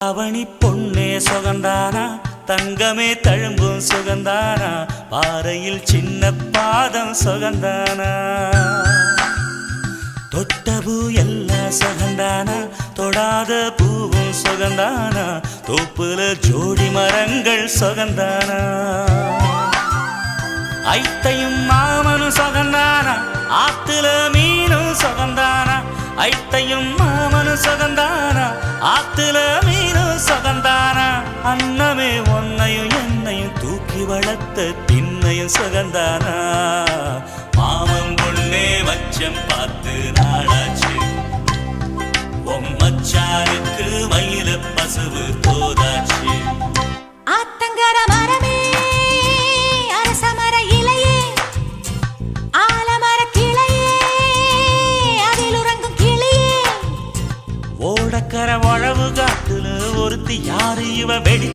அவனி பொன்னே சுகந்தானா தங்கமே தழும்பும் சுகந்தானா பாறையில் சின்ன பாதம் சுகந்தானா தொட்டபூ எல்லாம் சுகந்தானா தொடாத பூவும் சுகந்தானா தோப்புல ஜோடி மரங்கள் சுகந்தானா ஐத்தையும் மாமனும் சுகந்தானா ஆத்துல மீனும் சுகந்தானா ஐத்தையும் மாமனும் சுகந்தானா ஆத்துல மீனும் சுகந்தானா அன்னமே ஒன்னையும் என்னையும் தூக்கி வளர்த்த திண்ணையும் சுகந்தானா மாமன் பொண்ணே மச்சம் பார்த்து நாளாச்சு மச்சாருக்கு மயில பசுவு தோதாச்சு ஆத்தங்கர மரமே அரசமர இலையே ஆலமர கிளையே அதில் உறங்கும் கிளியே ஓடக்கர வளவு காட்டுல ஒருத்தி யாரு இவ வெடி